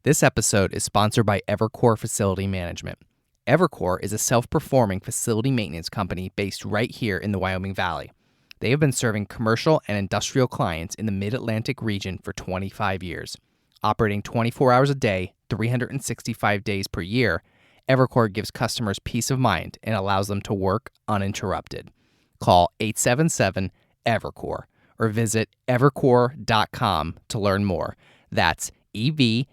This episode is sponsored by Evercore Facility Management. Evercore is a self-performing facility maintenance company based right here in the Wyoming Valley. They have been serving commercial and industrial clients in the Mid-Atlantic region for 25 years. Operating 24 hours a day, 365 days per year, Evercore gives customers peace of mind and allows them to work uninterrupted. Call 877-EVERCORE or visit evercore.com to learn more. That's EVERCOR.com.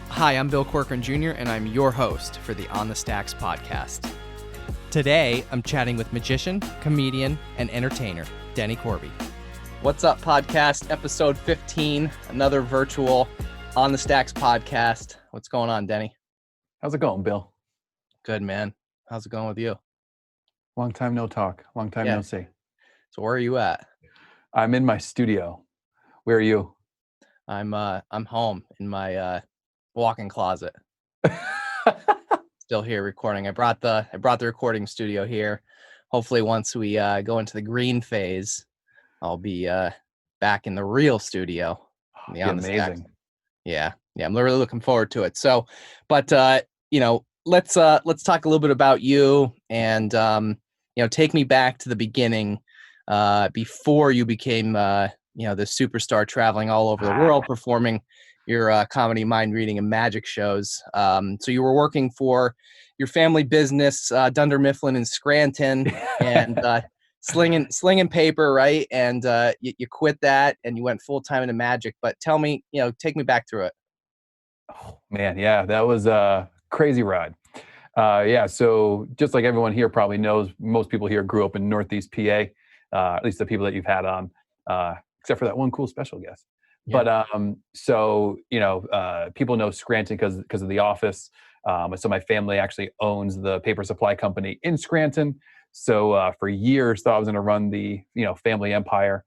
Hi, I'm Bill Corcoran Jr., and I'm your host for the On the Stacks podcast. Today, I'm chatting with magician, comedian, and entertainer, Denny Corby. What's up, podcast? Episode 15, another virtual On the Stacks podcast. What's going on, Denny? How's it going, Bill? Good, man. How's it going with you? Long time no talk. Long time no see. So where are you at? I'm in my studio. Where are you? I'm home in my walk-in closet. Still here recording. I brought the recording studio here. Hopefully once we go into the green phase, I'll be back in the real studio. Amazing. Yeah. I'm really looking forward to it. So, but let's talk a little bit about you and take me back to the beginning before you became the superstar traveling all over the world performing your comedy, mind reading, and magic shows. So you were working for your family business, Dunder Mifflin in Scranton, and slinging paper, right? And you quit that and you went full time into magic. But tell me, take me back through it. Oh man, yeah, that was a crazy ride. So just like everyone here probably knows, most people here grew up in Northeast PA. At least the people that you've had on, except for that one cool special guest. Yeah. But people know Scranton because of The Office. So my family actually owns the paper supply company in Scranton. So for years, thought I was going to run the family empire.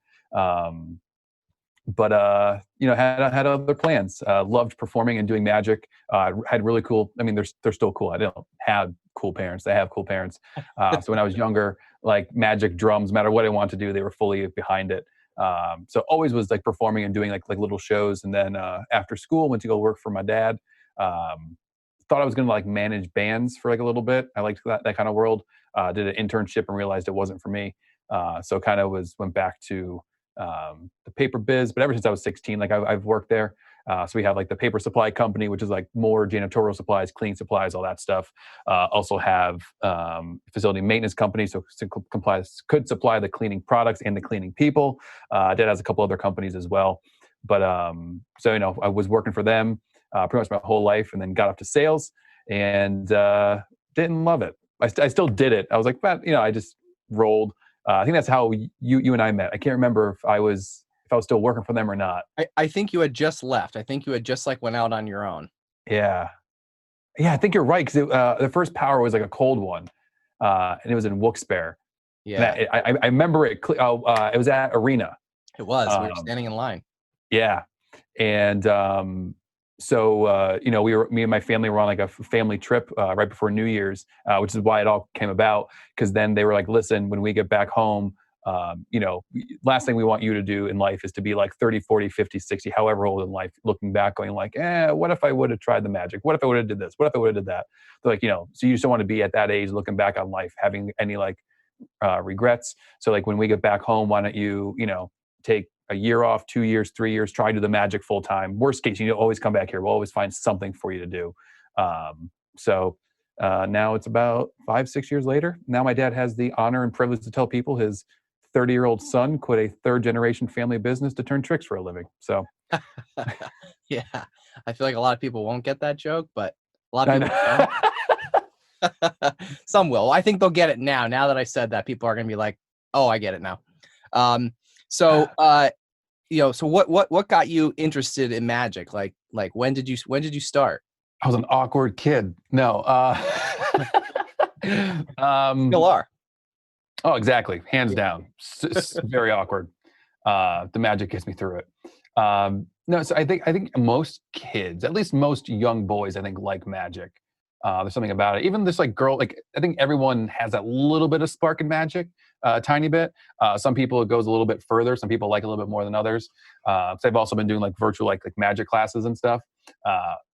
But had other plans. Loved performing and doing magic. Had really cool. I mean, they're still cool. I don't have cool parents. They have cool parents. So when I was younger, like magic, drums, no matter what I wanted to do, they were fully behind it. So always was like performing and doing like little shows. And then after school, went to go work for my dad. Thought I was going to like manage bands for like a little bit. I liked that kind of world. Did an internship and realized it wasn't for me. So kind of went back to the paper biz. But ever since I was 16, like I've worked there. So we have like the paper supply company, which is like more janitorial supplies, cleaning supplies, all that stuff. Also have facility maintenance company, so could supply the cleaning products and the cleaning people. Dad has a couple other companies as well. But I was working for them pretty much my whole life, and then got up to sales and didn't love it. I still did it. I was like, but I just rolled. I think that's how you and I met. I can't remember if I was still working for them or not. I think you had just left. I think you had just like went out on your own. Yeah, I think you're right, because the first Power was like a cold one, and it was in wilkes-barre. Yeah, I remember it. It was at Arena. It was. We were standing in line. Yeah, and me and my family were on like a family trip right before New Year's, which is why it all came about. Because then they were like, listen, when we get back home, last thing we want you to do in life is to be like 30, 40, 50, 60, however old in life, looking back going like, what if I would have tried the magic? What if I would have did this? What if I would have did that? They're like, so you just don't want to be at that age looking back on life, having any like regrets. So like when we get back home, why don't you, take a year off, 2 years, 3 years, try to do the magic full time. Worst case, you always come back here. We'll always find something for you to do. Now it's about 5-6 years later. Now my dad has the honor and privilege to tell people his 30-year-old son quit a third-generation family business to turn tricks for a living. So, yeah, I feel like a lot of people won't get that joke, but a lot of people don't. Some will. I think they'll get it now. Now that I said that, people are going to be like, "Oh, I get it now." So what got you interested in magic? Like when did you start? I was an awkward kid. No. Still are. Oh, exactly. Hands down. Very awkward. The magic gets me through it. No, so I think most kids, at least most young boys, I think like magic. There's something about it. Even this like girl, like I think everyone has that little bit of spark and magic, a tiny bit. Some people it goes a little bit further. Some people like a little bit more than others. So I've also been doing like virtual like magic classes and stuff.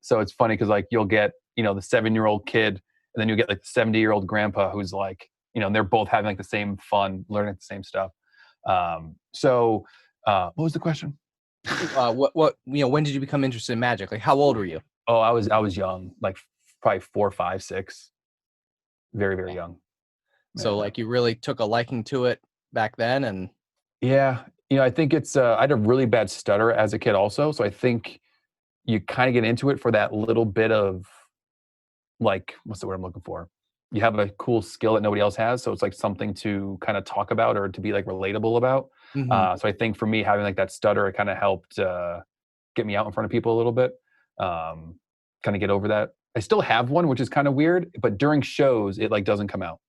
So it's funny because like you'll get the 7-year-old kid, and then you get like the 70-year-old grandpa who's like and they're both having like the same fun, learning the same stuff. So what was the question? What when did you become interested in magic? Like how old were you? Oh, I was young, like probably 4, 5, 6, very, very young. So like you really took a liking to it back then, and yeah, I think it's I had a really bad stutter as a kid also, so I think you kind of get into it for that little bit of like, what's the word I'm looking for? You have a cool skill that nobody else has, so it's like something to kind of talk about or to be like relatable about. So I think for me having like that stutter, it kind of helped get me out in front of people a little bit, kind of get over that. I still have one, which is kind of weird, but during shows it like doesn't come out.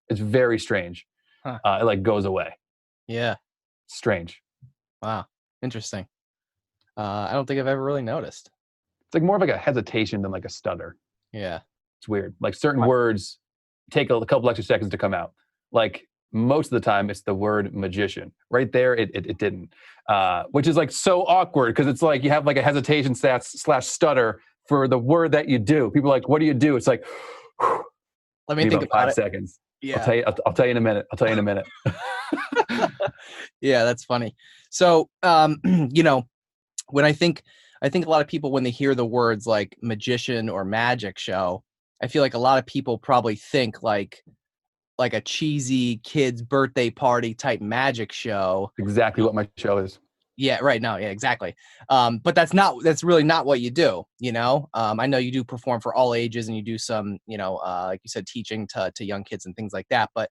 It's very strange. Huh. It like goes away. Yeah. Strange. Wow. Interesting. I don't think I've ever really noticed. It's like more of like a hesitation than like a stutter. Yeah. It's weird. Like certain words take a couple extra seconds to come out. Like most of the time it's the word magician. Right there, it didn't. Which is like so awkward because it's like you have like a hesitation slash stutter for the word that you do. People are like, what do you do? It's like, let me think about 5 it. seconds. Yeah. I'll tell you in a minute. I'll tell you in a minute. Yeah, that's funny. So, when I think a lot of people, when they hear the words like magician or magic show, I feel like a lot of people probably think like a cheesy kid's birthday party type magic show. Exactly what my show is. Yeah, right. No, yeah, exactly. But that's really not what you do, I know you do perform for all ages and you do some, like you said, teaching to young kids and things like that. But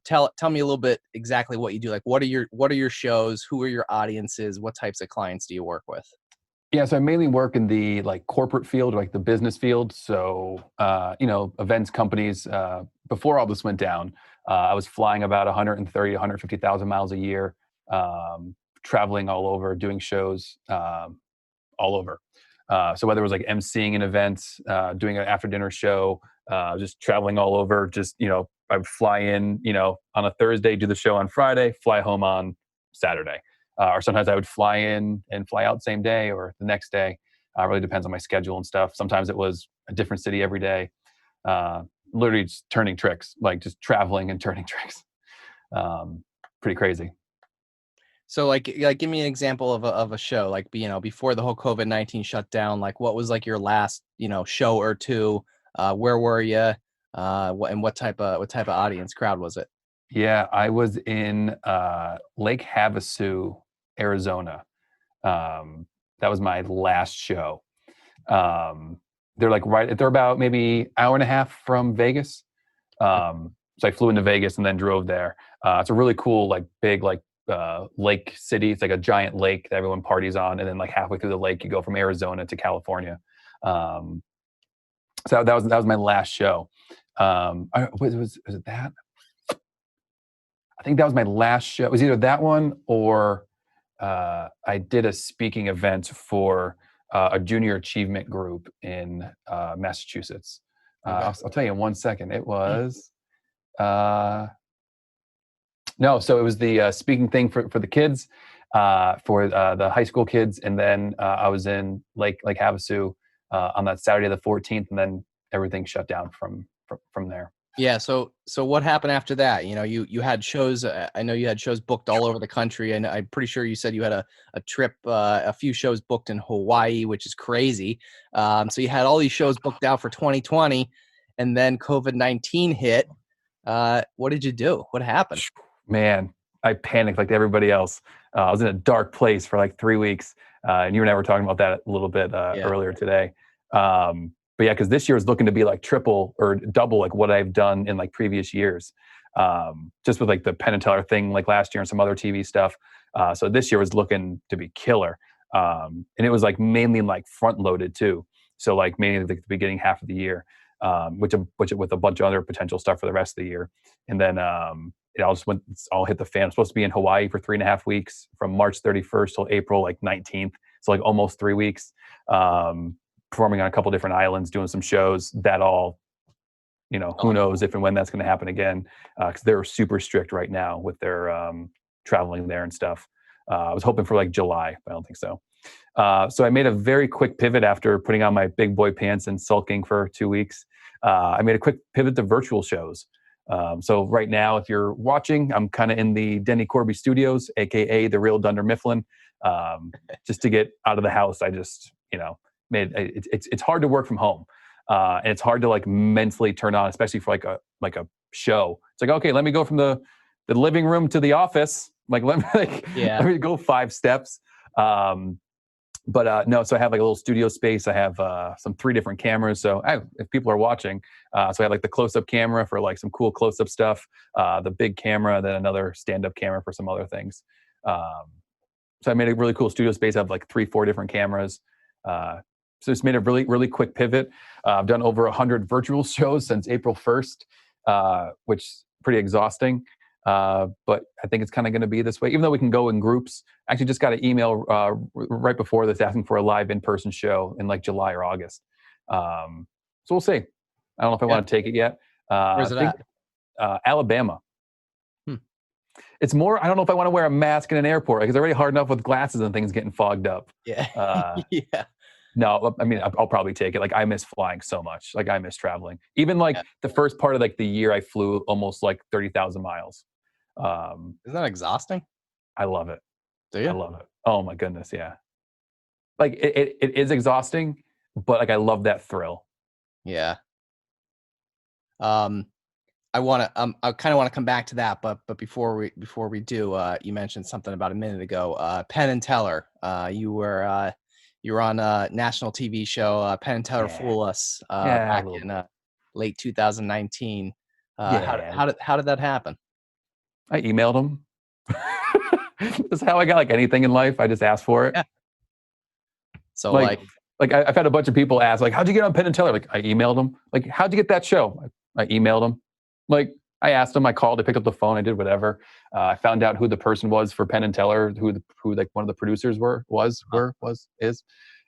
tell me a little bit exactly what you do. Like what are your shows? Who are your audiences? What types of clients do you work with? Yeah, so I mainly work in the like corporate field, like the business field. So, events companies, before all this went down, I was flying about 130, 150,000 miles a year, traveling all over, doing shows all over. So whether it was like emceeing an event, doing an after dinner show, just traveling all over, I would fly in, on a Thursday, do the show on Friday, fly home on Saturday. Or sometimes I would fly in and fly out same day or the next day. Really depends on my schedule and stuff. Sometimes it was a different city every day. Literally just turning tricks, like just traveling and turning tricks. Pretty crazy. So like give me an example of a show, like, before the whole COVID-19 shutdown, like what was like your last, show or two? Where were you? What type of audience crowd was it? Yeah, I was in Lake Havasu, Arizona. That was my last show. They're about maybe hour and a half from Vegas. So I flew into Vegas and then drove there. It's a really cool, like big, like lake city. It's like a giant lake that everyone parties on. And then like halfway through the lake, you go from Arizona to California. So that was my last show. Was it that? I think that was my last show. It was either that one or I did a speaking event for a junior achievement group in Massachusetts. Okay. I'll tell you in 1 second. It was no, so it was the speaking thing for the kids, for the high school kids, and then I was in Lake Havasu on that Saturday the 14th, and then everything shut down from there. Yeah. So what happened after that? You had shows. I know you had shows booked all over the country, and I'm pretty sure you said you had a trip, a few shows booked in Hawaii, which is crazy. So you had all these shows booked out for 2020, and then COVID-19 hit. What did you do? What happened? Man, I panicked like everybody else. I was in a dark place for like 3 weeks, and you and I were talking about that a little bit earlier today. But yeah, because this year is looking to be like triple or double like what I've done in like previous years, just with like the Penn Teller thing like last year and some other TV stuff. So this year was looking to be killer, and it was like mainly like front loaded too. So like mainly like the beginning half of the year, which with a bunch of other potential stuff for the rest of the year, and then it all hit the fan. I'm supposed to be in Hawaii for 3.5 weeks from March 31st till April like 19th. So like almost 3 weeks. performing on a couple different islands, doing some shows. That all, who knows if and when that's going to happen again, because they're super strict right now with their traveling there and stuff. I was hoping for like July, but I don't think so. So I made a very quick pivot after putting on my big boy pants and sulking for 2 weeks. I made a quick pivot to virtual shows. So right now, if you're watching, I'm kind of in the Denny Corby studios, aka the real Dunder Mifflin. Just to get out of the house, I just made it's hard to work from home, and it's hard to like mentally turn on, especially for like a show. It's like, okay, let me go from the living room to the office. Like let me go 5 steps. But no, so I have like a little studio space. I have some 3 different cameras. So if people are watching, so I have like the close-up camera for like some cool close-up stuff, the big camera, then another stand-up camera for some other things. So I made a really cool studio space. I have like 3-4 different cameras. So it's made a really, really quick pivot. I've done over 100 virtual shows since April 1st, which is pretty exhausting. But I think it's kind of going to be this way, even though we can go in groups. I actually just got an email right before this asking for a live in-person show in like July or August. So we'll see. I don't know if I want to take it yet. Where's it at? Alabama. It's more, I don't know if I want to wear a mask in an airport because it's already hard enough with glasses and things getting fogged up. Yeah. Yeah. No, I mean, I'll probably take it. Like, I miss flying so much. Like, I miss traveling. Even like the first part of like the year, I flew almost like 30,000 miles. Isn't that exhausting? I love it. Do you? I love it. Oh my goodness, yeah. Like it is exhausting, but like I love that thrill. Yeah. I kind of want to come back to that, but before we do, you mentioned something about a minute ago. Penn and Teller. You were on a national TV show, Penn and Teller Fool Us, back in late 2019. How did that happen? I emailed them. That's how I got like anything in life. I just asked for it. Yeah. So like I've had a bunch of people ask, like, how'd you get on Penn and Teller? Like, I emailed them. Like, how'd you get that show? I emailed them. Like, I asked them. I called. I picked up the phone. I did whatever. I found out who the person was for Penn and Teller, who like one of the producers is,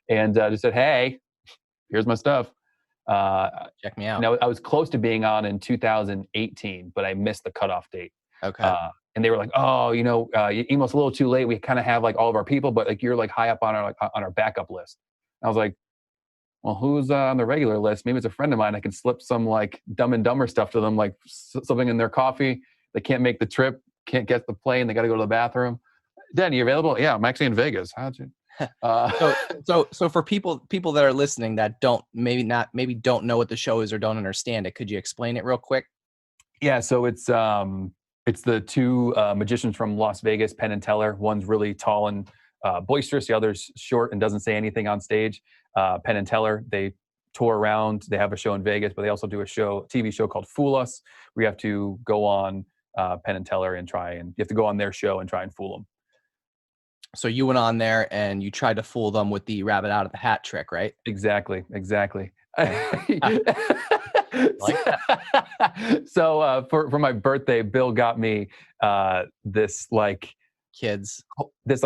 and just said, hey, here's my stuff. Check me out. I was close to being on in 2018, but I missed the cutoff date. Okay. And they were like, oh, you emailed a little too late. We kind of have like all of our people, but like you're like high up on our backup list. And I was like, well, who's on the regular list? Maybe it's a friend of mine. I can slip some like Dumb and Dumber stuff to them, like something in their coffee. They can't make the trip, can't get the plane. They got to go to the bathroom. Denny, you available? Yeah, I'm actually in Vegas. How'd you? So for people that are listening that maybe don't know what the show is or don't understand it, could you explain it real quick? Yeah, so it's the 2 magicians from Las Vegas, Penn and Teller. One's really tall and boisterous. The other's short and doesn't say anything on stage. Penn and Teller, they tour around. They have a show in Vegas, but they also do a TV show called Fool Us, where you have to go on Penn and Teller and you have to go on their show and try and fool them. So you went on there and you tried to fool them with the rabbit out of the hat trick, right? Exactly. Like So for my birthday, Bill got me this like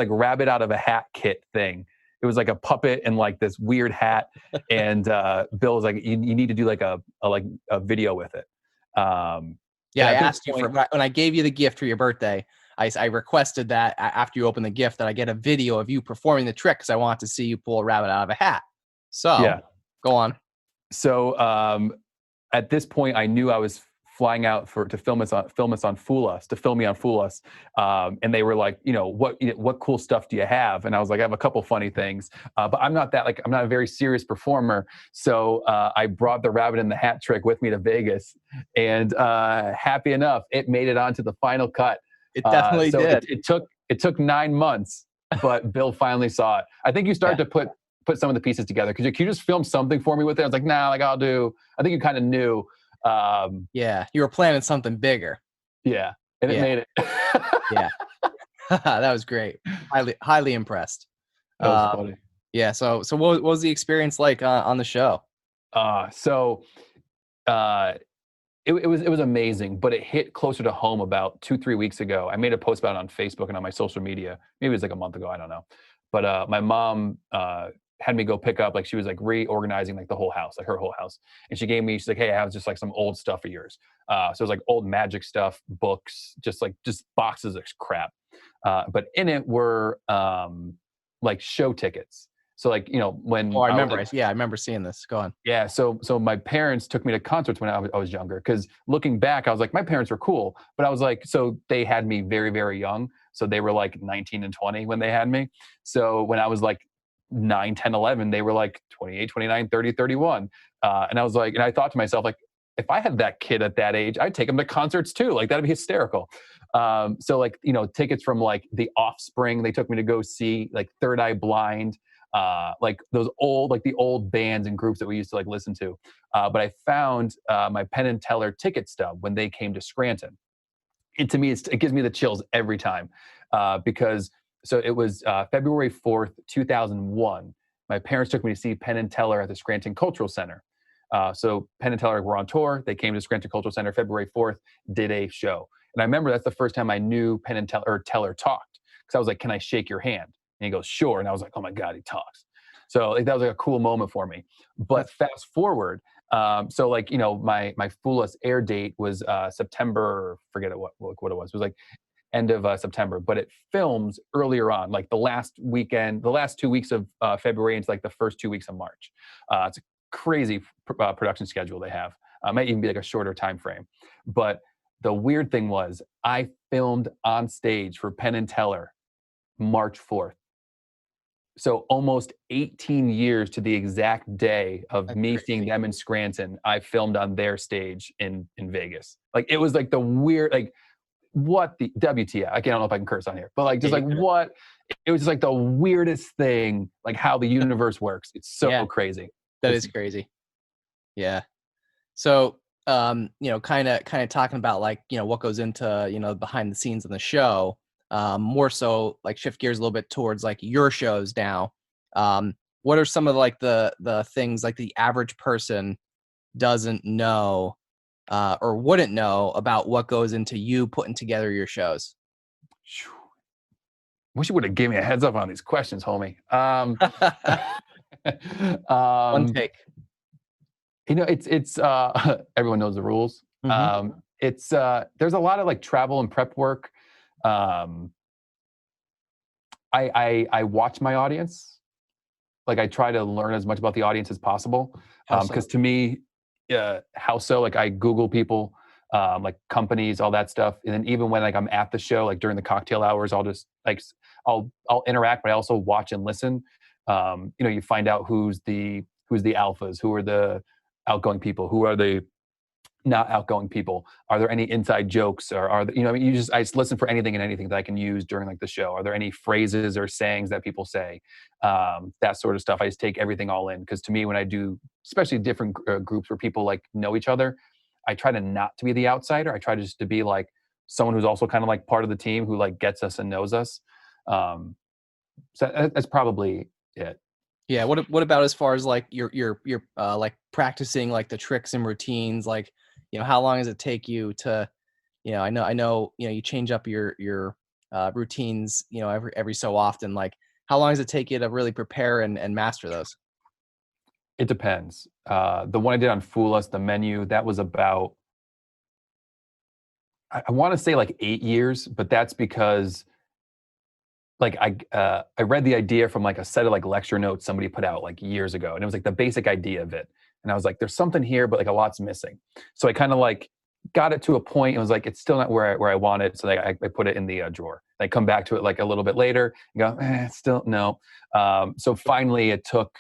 rabbit out of a hat kit thing. It was like a puppet and like this weird hat, and Bill was like, "You need to do like a video with it." I asked you when I gave you the gift for your birthday. I requested that after you open the gift that I get a video of you performing the trick because I want to see you pull a rabbit out of a hat. So go on. So at this point, I knew I was flying out to film me on Fool Us. And they were like, what cool stuff do you have? And I was like, I have a couple funny things, but I'm not a very serious performer. So I brought the rabbit in the hat trick with me to Vegas, and happy enough, it made it onto the final cut. It definitely did. It took 9 months, but Bill finally saw it. I think you started to put some of the pieces together. Could you just film something for me with it? I was like, nah, like I think you kind of knew. You were planning something bigger. Yeah, and it made it. Yeah, that was great. Highly impressed. That was funny. Yeah. So what was the experience like on the show? It was amazing, but it hit closer to home about 2-3 weeks ago. I made a post about it on Facebook and on my social media. Maybe it was like a month ago. I don't know. But my mom had me go pick up, like she was like reorganizing like the whole house, like her whole house. And she's like, hey, I have just like some old stuff of yours. So it was like old magic stuff, books, just boxes of crap. But in it were like show tickets. So like, when I remember. I remember seeing this. Go on. yeah. So my parents took me to concerts when I was younger. Because looking back, I was like, my parents were cool, but I was like, so they had me very, very young. So they were like 19 and 20 when they had me. So when I was like 9, 10, 11, they were like 28, 29, 30, 31. And I was like, and I thought to myself, like, if I had that kid at that age, I'd take him to concerts too. Like that'd be hysterical. So like, tickets from like The Offspring, they took me to go see, like Third Eye Blind, like those the old bands and groups that we used to like listen to. But I found my Penn Teller ticket stub when they came to Scranton. And to me, it gives me the chills every time, because so it was February 4th, 2001. My parents took me to see Penn Teller at the Scranton Cultural Center. So Penn Teller were on tour. They came to Scranton Cultural Center February 4th, did a show. And I remember that's the first time I knew Penn Teller talked, because I was like, can I shake your hand? And he goes, sure. And I was like, oh my God, he talks. So like, that was like a cool moment for me. But fast forward, so like, my Foolus air date was September, forget it, what it was. It was like end of September, but it films earlier on, like the last 2 weeks of February into like the first 2 weeks of March. It's a crazy production schedule they have. Might even be like a shorter time frame. But the weird thing was I filmed on stage for Penn Teller March 4th. So almost 18 years to the exact day of That's me crazy. seeing them in Scranton, I filmed on their stage in Vegas. Like it was like the weird, like what the WTF? I don't know if I can curse on here, but like just like what, it was just like the weirdest thing, like how the universe works. It's so crazy. That is crazy. Yeah. So, kind of talking about like, what goes into, behind the scenes in the show. More so like shift gears a little bit towards like your shows now. What are some of like the things like the average person doesn't know or wouldn't know about what goes into you putting together your shows? Wish you would have given me a heads up on these questions, homie. One take. It's everyone knows the rules. Mm-hmm. There's a lot of like travel and prep work. I watch my audience. Like I try to learn as much about the audience as possible. Because to me, how so? Like I Google people, like companies, all that stuff. And then even when like I'm at the show, like during the cocktail hours, I'll just like I'll interact, but I also watch and listen. You find out who's the alphas, who are the outgoing people, who are the not outgoing people. Are there any inside jokes, or are there, I just listen for anything and anything that I can use during like the show. Are there any phrases or sayings that people say? That sort of stuff. I just take everything all in, because to me, when I do, especially different groups where people like know each other, I try to not to be the outsider. I try just to be like someone who's also kind of like part of the team, who like gets us and knows us. So that's probably it. Yeah. What about as far as like your like practicing like the tricks and routines? Like, how long does it take you to, I know, you change up your routines, every so often. Like, how long does it take you to really prepare and master those? It depends. The one I did on Fool Us, the menu, that was about, I want to say like 8 years, but that's because like I read the idea from like a set of like lecture notes somebody put out like years ago, and it was like the basic idea of it. And I was like, there's something here, but like a lot's missing. So I kind of like got it to a point and was like, it's still not where I want it. So I put it in the drawer. I come back to it like a little bit later and go, still no. So finally it took,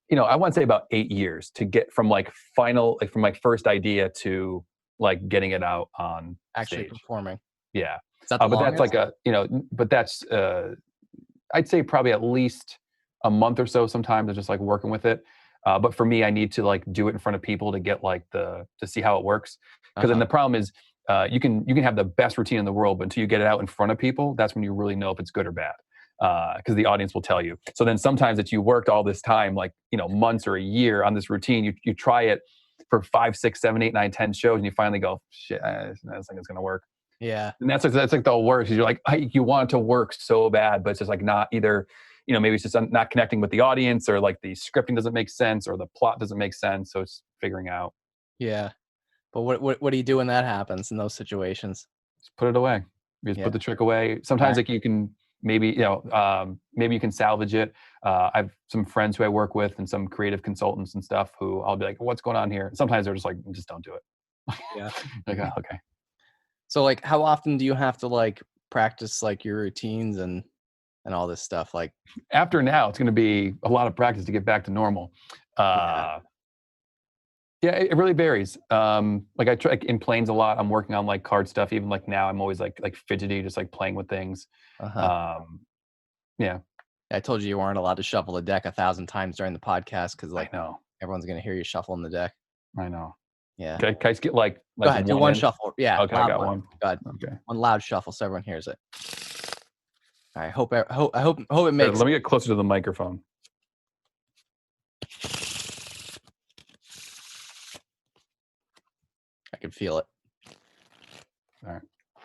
I want to say about 8 years to get from like from my first idea to like getting it out on Actually stage. performing. Yeah. Is that the but longest? that's like but that's, I'd say probably at least a month or so sometimes of just like working with it. But for me, I need to like do it in front of people to get like to see how it works. Because then the problem is you can have the best routine in the world, but until you get it out in front of people, that's when you really know if it's good or bad. Because the audience will tell you. So then sometimes that you worked all this time, like, months or a year on this routine, you try it for 5, 6, 7, 8, 9, 10 shows, and you finally go, shit, I don't think it's going to work. Yeah. And that's like the worst. You're like, you want it to work so bad, but it's just like not either maybe it's just not connecting with the audience, or like the scripting doesn't make sense, or the plot doesn't make sense. So it's figuring out. Yeah. But what do you do when that happens in those situations? Just put it away. You just Yeah. put the trick away. Sometimes like you can maybe maybe you can salvage it. I've some friends who I work with and some creative consultants and stuff who I'll be like, what's going on here? Sometimes they're just like, just don't do it. Yeah. Like, oh, okay. So like, how often do you have to like practice like your routines and all this stuff? Like, After now, it's going to be a lot of practice to get back to normal. Yeah, it really varies. Like I try in planes a lot. I'm working on like card stuff. Even like now, I'm always like fidgety, just like playing with things. Yeah. I told you weren't allowed to shuffle the deck 1,000 times during the podcast because like I know. everyone's gonna hear you shuffling the deck. I know. Yeah. Can I just get like Go ahead, do one in? shuffle. Yeah. Okay, I got one. Go ahead. Okay. One loud shuffle so everyone hears it. I hope it makes. Let me get closer to the microphone. I can feel it. All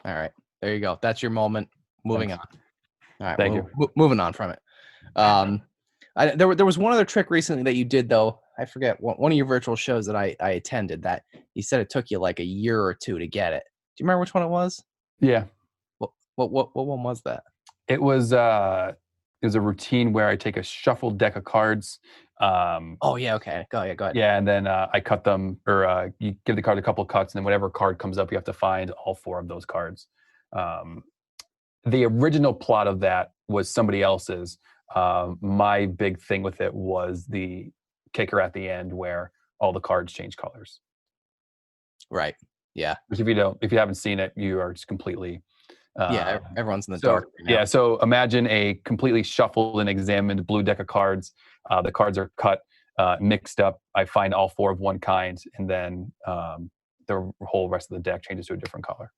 right. There you go. That's your moment. Moving Thanks. on. All right. Thank you. Moving on from it. There was one other trick recently that you did though. I forget one of your virtual shows that I attended that you said it took you like a year or two to get it. Do you remember which one it was? Yeah. What one was that? It was a routine where I take a shuffled deck of cards. Oh yeah, okay. Go ahead. Yeah, and then I cut them, or you give the card a couple of cuts, and then whatever card comes up, you have to find all 4 of those cards. The original plot of that was somebody else's. My big thing with it was the kicker at the end where all the cards change colors. Right. Yeah. Which if you haven't seen it, you are just completely everyone's in the dark right now. Yeah, so imagine a completely shuffled and examined blue deck of cards. The cards are cut, mixed up. I find all 4 of one kind, and then the whole rest of the deck changes to a different color.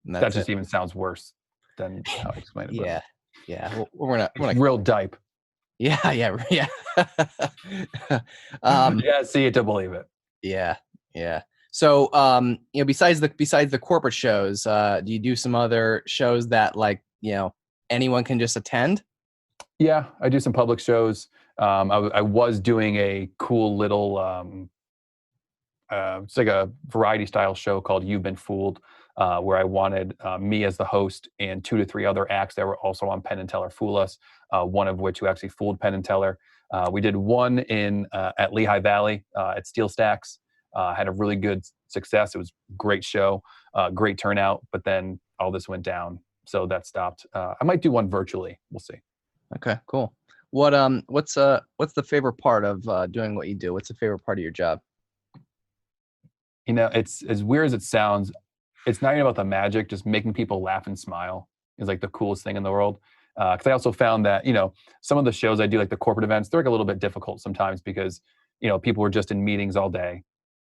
That just even sounds worse than how I explained it. Yeah. Well, we're not real dipe. Yeah. You gotta see it to believe it. Yeah. So, besides the corporate shows, do you do some other shows that like, anyone can just attend? Yeah, I do some public shows. I was doing a cool little, it's like a variety style show called You've Been Fooled, where I wanted me as the host and 2 to 3 other acts that were also on Penn and Teller fool us. One of which who actually fooled Penn and Teller. We did one at Lehigh Valley at Steel Stacks. Had a really good success. It was a great show, great turnout, but then all this went down, so that stopped. I might do one virtually. We'll see. Okay, cool. What's the favorite part of doing what you do? What's the favorite part of your job? It's as weird as it sounds. It's not even about the magic. Just making people laugh and smile is like the coolest thing in the world. Because I also found that some of the shows I do, like the corporate events, they're like a little bit difficult sometimes because people were just in meetings all day.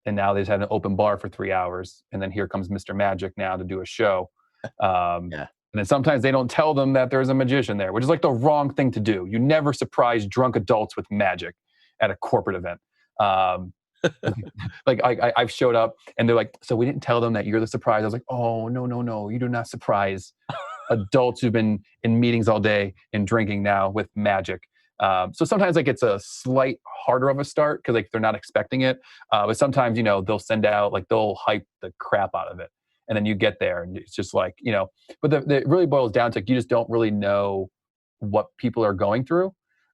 And now they just had an open bar for 3 hours. And then here comes Mr. Magic now to do a show. And then sometimes they don't tell them that there's a magician there, which is like the wrong thing to do. You never surprise drunk adults with magic at a corporate event. Like I've showed up and they're like, so we didn't tell them that you're the surprise. I was like, oh, no. You do not surprise adults who've been in meetings all day and drinking now with magic. So sometimes like it's a slight harder of a start because like they're not expecting it. But sometimes, they'll send out, like they'll hype the crap out of it. And then you get there and it's just like, but it really boils down to like, you just don't really know what people are going through.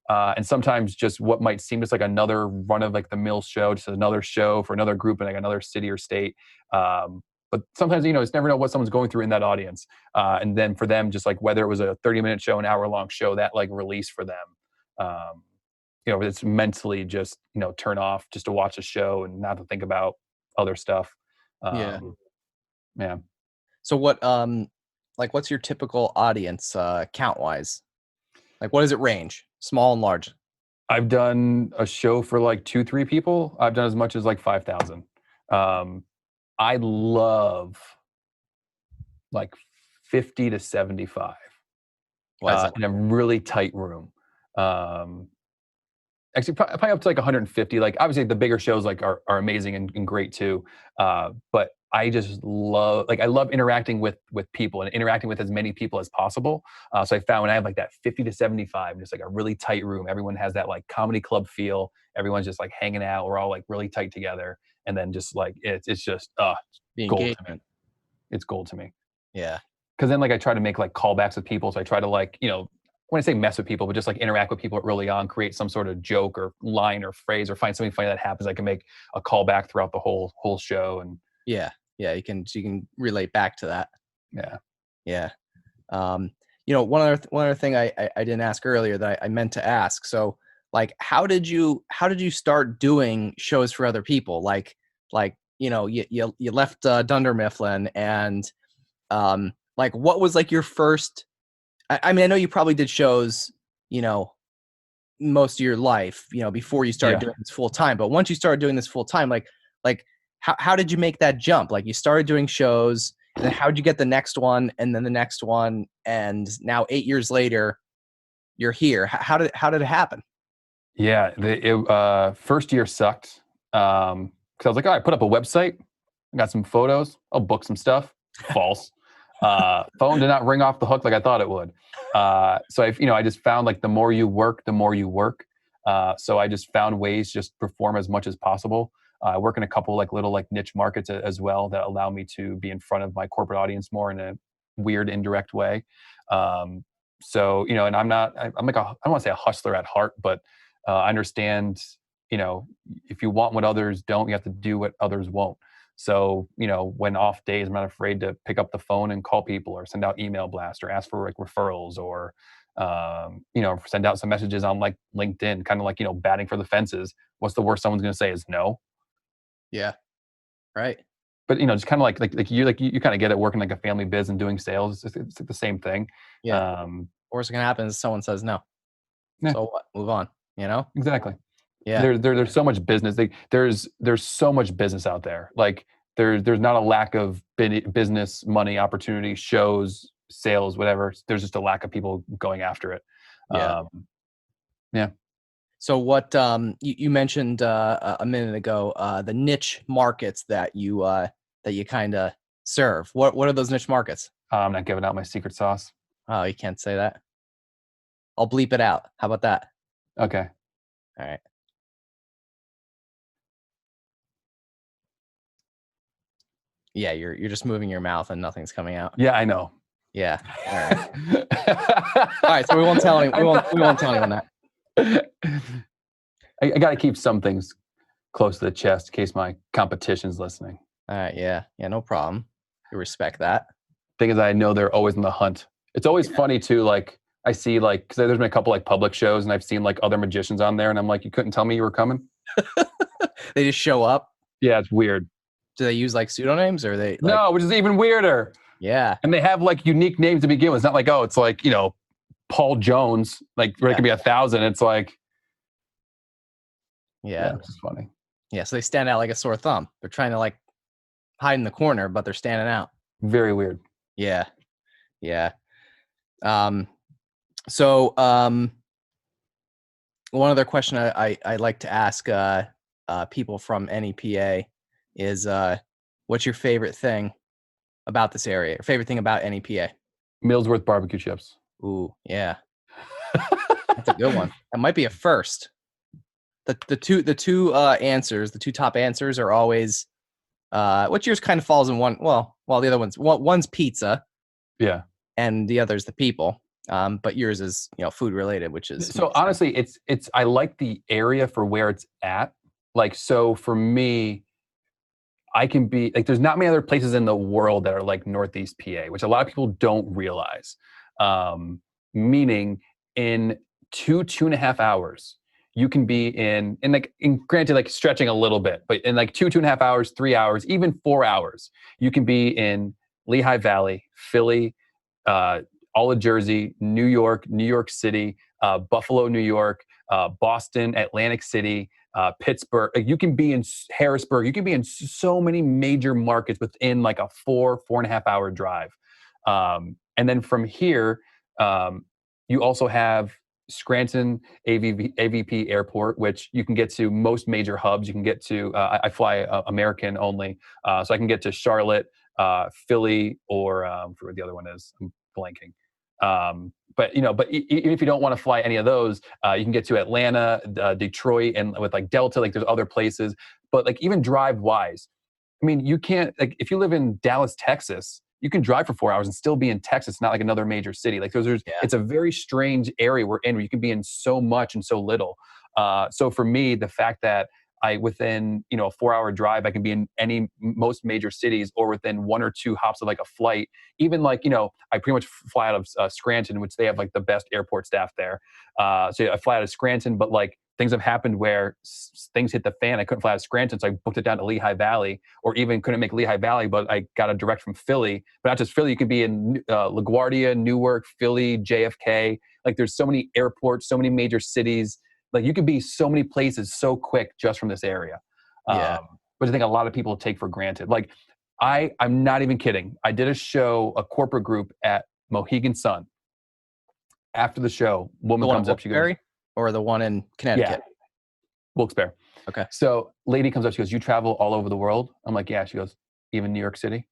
And sometimes just what might seem just like another run of like the mill show, just another show for another group in like another city or state. But sometimes, just never know what someone's going through in that audience. And then for them, just like whether it was a 30-minute show, an hour-long show, that like release for them, it's mentally just, turn off just to watch a show and not to think about other stuff. Yeah. So what's your typical audience count-wise? Like, what does it range? Small and large? I've done a show for like 2-3 people. I've done as much as like 5,000. I love like 50 to 75 in a really tight room. actually probably up to like 150. Like obviously the bigger shows like are amazing and great too. But I just I love interacting with people and interacting with as many people as possible. So I found when I have like that 50 to 75, just like a really tight room, everyone has that like comedy club feel. Everyone's just like hanging out. We're all like really tight together. And then just like, it's just The gold to me. engagement. It's gold to me. Yeah. Because then like I try to make like callbacks with people. So I try to like, when I say mess with people, but just like interact with people early on, create some sort of joke or line or phrase or find something funny that happens. I can make a callback throughout the whole show. And Yeah. You can relate back to that. yeah. Yeah. One other thing I didn't ask earlier that I meant to ask. So like, how did you start doing shows for other people? Like, you left Dunder Mifflin, and like, what was like your first, I mean, I know you probably did shows, most of your life, before you started doing this full time, but once you started doing this full time, like how did you make that jump? Like, you started doing shows, and then how did you get the next one, and then the next one, and now 8 years later, you're here. How did it happen? Yeah. First year sucked. Cause I was like, all right, put up a website. I got some photos. I'll book some stuff. False. Phone did not ring off the hook like I thought it would. So I just found like the more you work, the more you work. So I just found ways just perform as much as possible. I work in a couple like little like niche markets as well that allow me to be in front of my corporate audience more in a weird indirect way. So and I'm like I don't want to say a hustler at heart, but I understand if you want what others don't, you have to do what others won't. So, when off days, I'm not afraid to pick up the phone and call people or send out email blasts or ask for like referrals or, send out some messages on like LinkedIn, kind of like, batting for the fences. What's the worst someone's going to say is no. Yeah. Right. But, just kind of like you kind of get it working like a family biz and doing sales. It's like the same thing. Yeah. Worst can happen is someone says no. Yeah. So what? Move on, Exactly. Yeah. There's so much business. There's so much business out there. Like there's not a lack of business, money, opportunity, shows, sales, whatever. There's just a lack of people going after it. Yeah. Yeah. So what you mentioned a minute ago, the niche markets that you kind of serve. What are those niche markets? I'm not giving out my secret sauce. Oh, you can't say that. I'll bleep it out. How about that? Okay. All right. Yeah, you're just moving your mouth and nothing's coming out. Yeah, I know. Yeah. All right. All right. So we won't tell anyone. We won't tell anyone that. I got to keep some things close to the chest in case my competition's listening. All right. Yeah. Yeah. No problem. We respect that. Thing is, I know they're always in the hunt. It's always funny too. Like I see like, cause there's been a couple like public shows and I've seen like other magicians on there and I'm like, you couldn't tell me you were coming? They just show up. Yeah. It's weird. Do they use like pseudonyms or they? Like, no, which is even weirder. Yeah. And they have like unique names to begin with. It's not like, oh, it's like, Paul Jones, like where it could be 1,000. It's like, yeah, it's funny. Yeah. So they stand out like a sore thumb. They're trying to like hide in the corner, but they're standing out. Very weird. Yeah. Yeah. So one other question I like to ask people from NEPA is what's your favorite thing about this area? Your favorite thing about NEPA? Millsworth barbecue chips. Ooh, yeah. That's a good one. That might be a first. The two answers, the two top answers are always what yours kind of falls in one. Well, the other one's pizza. Yeah. And the other's the people. But yours is, food related, which is so honestly, it's I like the area for where it's at. Like, so for me, I can be like, there's not many other places in the world that are like Northeast PA, which a lot of people don't realize. Meaning in 2.5 hours, you can be in granted, like stretching a little bit, but in like 2.5 hours, 3 hours, even 4 hours, you can be in Lehigh Valley, Philly, all of Jersey, New York City, Buffalo, New York, Boston, Atlantic City, Pittsburgh. Like, you can be in Harrisburg. You can be in so many major markets within like a 4.5 hour drive. And then from here, you also have Scranton AVP Airport, which you can get to most major hubs. You can get to, I fly American only. So I can get to Charlotte, Philly, or for what the other one is, I'm blanking. But even if you don't want to fly any of those, you can get to Atlanta, Detroit, and with like Delta, like there's other places. But like even drive wise, I mean, you can't, like if you live in Dallas, Texas, you can drive for 4 hours and still be in Texas, not like another major city. Like it's a very strange area we're in where you can be in so much and so little. So for me, the fact that within a 4 hour drive, I can be in most major cities, or within 1 or 2 hops of like a flight. Even like, I pretty much fly out of Scranton, which they have like the best airport staff there. So I fly out of Scranton, but like things have happened where things hit the fan. I couldn't fly out of Scranton, so I booked it down to Lehigh Valley, or even couldn't make Lehigh Valley, but I got a direct from Philly. But not just Philly, you could be in LaGuardia, Newark, Philly, JFK. Like there's so many airports, so many major cities. Like you could be so many places so quick just from this area. Which I think a lot of people take for granted. Like I'm not even kidding. I did a corporate group at Mohegan Sun. After the show, woman comes up, she goes, or the one in Connecticut? Yeah, wilkes-barre. Okay. So lady comes up, she goes, you travel all over the world? I'm like, yeah. She goes, even New York City?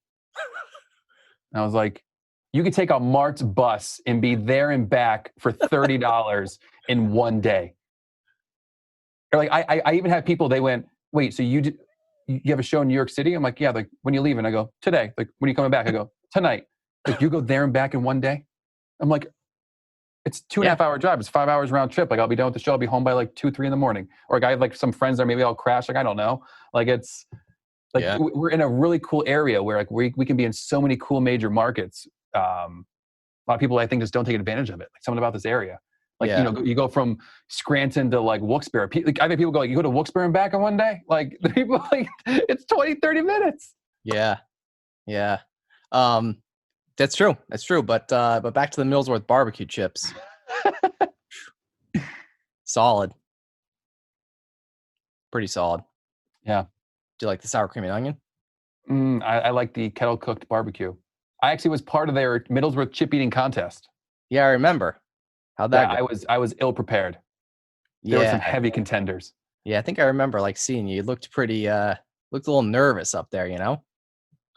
And I was like, you could take a Mart's bus and be there and back for $30 in one day. Or like I even had people, they went, wait, so you have a show in New York City? I'm like, yeah. Like, when you leaving? I go, today. Like, when are you coming back? I go, tonight. Like, you go there and back in one day? I'm like, it's 2.5 hour drive. It's 5 hours round trip. Like, I'll be done with the show. I'll be home by like 2, 3 in the morning. Or like, I have like some friends there. Maybe I'll crash. Like, I don't know. Like, it's like, we're in a really cool area where like we can be in so many cool major markets. A lot of people, I think, just don't take advantage of it. Like, something about this area. Like, you go from Scranton to like wilkes-barre. Like, I think people go, like, you go to wilkes-barre and back in one day? Like, the people, like, it's 20, 30 minutes. Yeah. Yeah. That's true. That's true. But back to the Millsworth barbecue chips. Solid. Pretty solid. Yeah. Do you like the sour cream and onion? I like the kettle cooked barbecue. I actually was part of their Middlesworth chip eating contest. Yeah, I remember. How'd that go? I was ill prepared. There were some heavy contenders. Yeah, I think I remember like seeing you. You looked pretty looked a little nervous up there,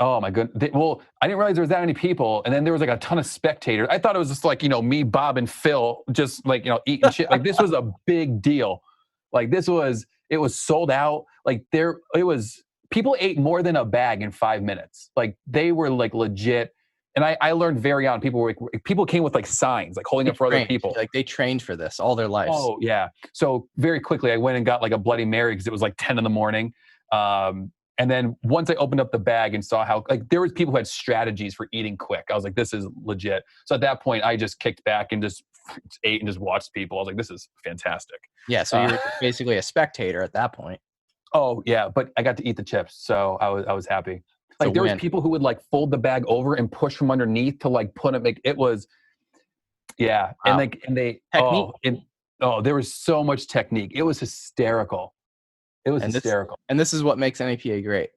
Oh my goodness. Well, I didn't realize there was that many people. And then there was like a ton of spectators. I thought it was just like, me, Bob, and Phil just like, eating shit. Like, this was a big deal. Like, it was sold out. Like, people ate more than a bag in 5 minutes. Like, they were like legit. And I learned very young, people came with like signs, like holding up for other people. Like, they trained for this all their lives. Oh yeah. So very quickly I went and got like a Bloody Mary because it was like 10 in the morning. And then once I opened up the bag and saw how, like, there was people who had strategies for eating quick. I was like, this is legit. So at that point I just kicked back and just ate and just watched people. I was like, this is fantastic. Yeah. So you're basically a spectator at that point. Oh yeah. But I got to eat the chips. So I was happy. Like, there was people who would like fold the bag over and push from underneath to like put it. Like, it was, yeah. Wow. There was so much technique. It was hysterical. Hysterical. And this is what makes NAPA great.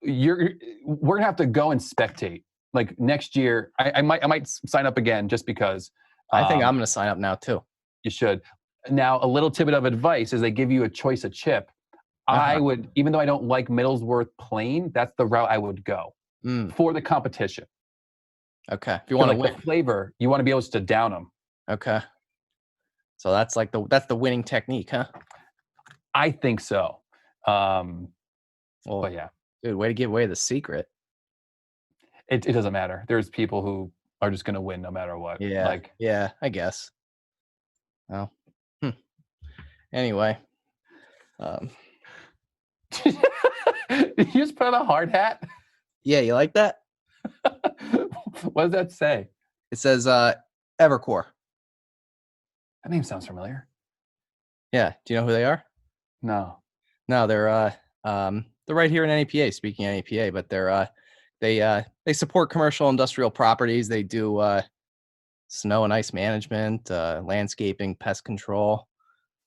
We're gonna have to go and spectate. Like, next year, I might sign up again just because. I think I'm gonna sign up now too. You should. Now, a little tidbit of advice is they give you a choice of chip. I would, even though I don't like Middlesworth plain, that's the route I would go for the competition. Okay. If you want to win the flavor, you want to be able to down them. Okay. So that's like that's the winning technique, huh? I think so. Well, but yeah, dude, way to give away the secret. It doesn't matter. There's people who are just going to win no matter what. Yeah. Yeah, I guess. Well, anyway. Did you just put on a hard hat? Yeah, you like that? What does that say? It says Evercore. That name sounds familiar. Yeah. Do you know who they are? No, they're right here in NAPA. Speaking of NAPA, but they support commercial industrial properties. They do snow and ice management, landscaping, pest control,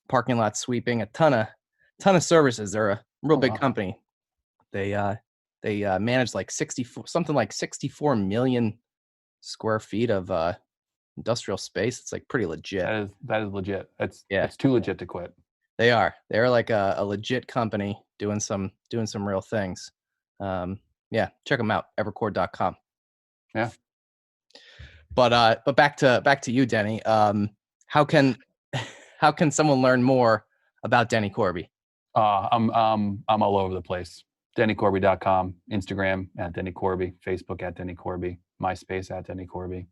parking lot sweeping, a ton of services. They're a real big company. They manage like 64 million square feet of Industrial space. It's like pretty legit. That is legit. Yeah. It's too legit to quit. They're like a legit company doing some real things. Yeah, check them out, evercore.com. Yeah. But back to you, Denny. How can someone learn more about Denny Corby? I'm all over the place. DennyCorby.com, Instagram at Denny Corby, Facebook at Denny Corby, MySpace at Denny Corby.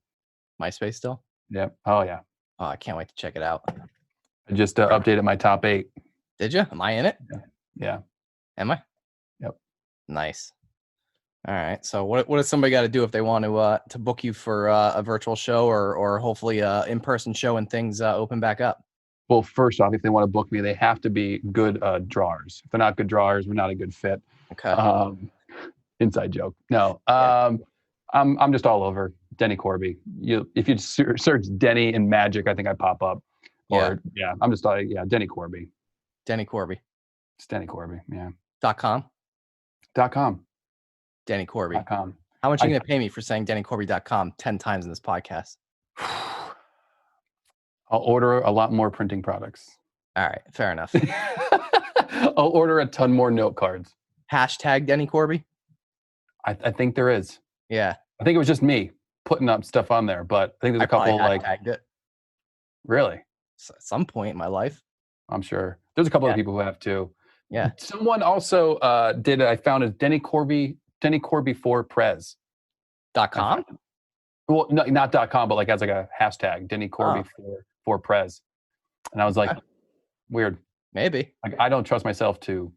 MySpace still? Yep. Oh yeah. Oh, I can't wait to check it out. I just updated my top 8. Did you? Am I in it? Yeah. Am I? Yep. Nice. All right. So what does somebody got to do if they want to book you for a virtual show or hopefully a in-person show when things open back up? Well, first off, if they want to book me, they have to be good drawers. If they're not good drawers, we're not a good fit. Okay. Inside joke. No. I'm just all over Denny Corby. If you search Denny and magic, I think I pop up. I'm just Denny Corby. Denny Corby. It's Denny Corby. Yeah. .com. Denny Corby. .com. How much are you going to pay me for saying DennyCorby.com 10 times in this podcast? I'll order a lot more printing products. All right. Fair enough. I'll order a ton more note cards. Hashtag Denny Corby? I think there is. Yeah. I think it was just me putting up stuff on there, but I think there's a couple like. It. Really? At some point in my life. I'm sure. There's a couple of people who have too. Yeah. Someone also I found a Denny Corby for Prez. .com? Well, no, not .com, but like as like a hashtag, Denny Corby for Prez. And I was like, weird. Maybe. Like I don't trust myself to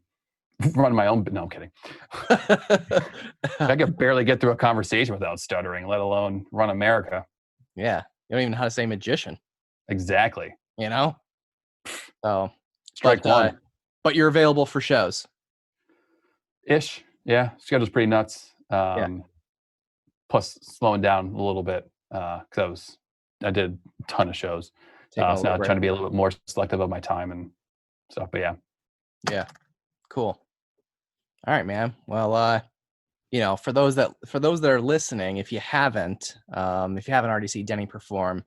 run my own. No, I'm kidding. I could barely get through a conversation without stuttering, let alone run America. Yeah. You don't even know how to say magician. Exactly. You know? So strike one. But you're available for shows. Ish. Yeah. Schedule's pretty nuts. Plus slowing down a little bit because I did a ton of shows. So now I'm trying to be a little bit more selective of my time and stuff. But yeah. Yeah. Cool. All right, man. Well, for those that are listening, if you haven't already seen Denny perform,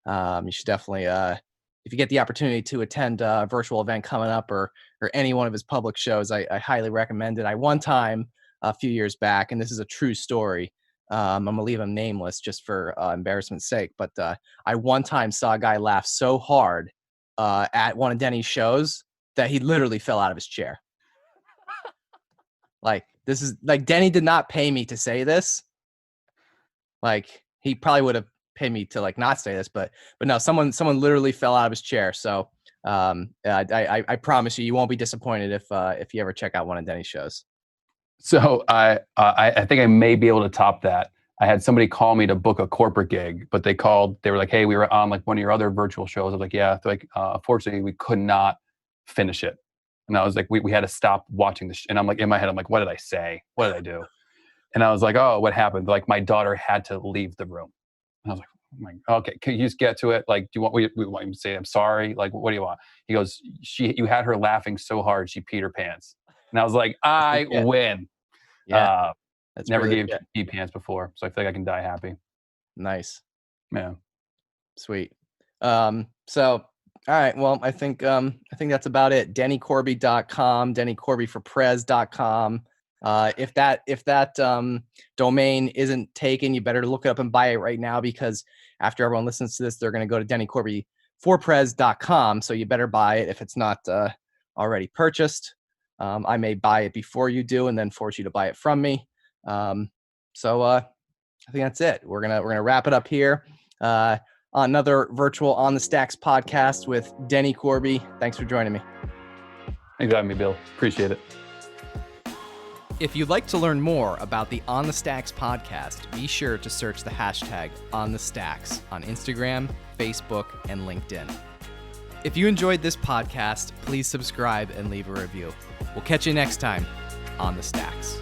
you should definitely, if you get the opportunity to attend a virtual event coming up or any one of his public shows, I highly recommend it. I one time a few years back, and this is a true story. I'm gonna leave him nameless just for embarrassment's sake, but I one time saw a guy laugh so hard at one of Denny's shows that he literally fell out of his chair. Like, this is like, Denny did not pay me to say this. Like, he probably would have paid me to like not say this, but no, someone literally fell out of his chair. So I promise you won't be disappointed if you ever check out one of Denny's shows. So I think I may be able to top that. I had somebody call me to book a corporate gig, but they were like, hey, we were on like one of your other virtual shows. I was like, yeah. They're like, unfortunately, we could not finish it. And I was like, we had to stop watching this. And I'm like, in my head, I'm like, what did I say? What did I do? And I was like, oh, what happened? Like my daughter had to leave the room. And I was like, oh my, okay, can you just get to it? Like, do you want, we want you to say, I'm sorry. Like, what do you want? He goes, you had her laughing so hard, she peed her pants. And I was like, I win. Yeah. That's never gave pee pants before. So I feel like I can die happy. Nice. Yeah. Sweet. So, all right. Well, I think that's about it. DennyCorby.com, DennyCorbyforPrez.com. If that domain isn't taken, you better look it up and buy it right now, because after everyone listens to this, they're going to go to DennyCorbyforPrez.com. So you better buy it if it's not already purchased. I may buy it before you do and then force you to buy it from me. So I think that's it. We're gonna wrap it up here. Another virtual On the Stacks podcast with Denny Corby. Thanks for joining me. Thanks for having me, Bill. Appreciate it. If you'd like to learn more about the On the Stacks podcast, be sure to search the hashtag On the Stacks on Instagram, Facebook, and LinkedIn. If you enjoyed this podcast, please subscribe and leave a review. We'll catch you next time on the Stacks.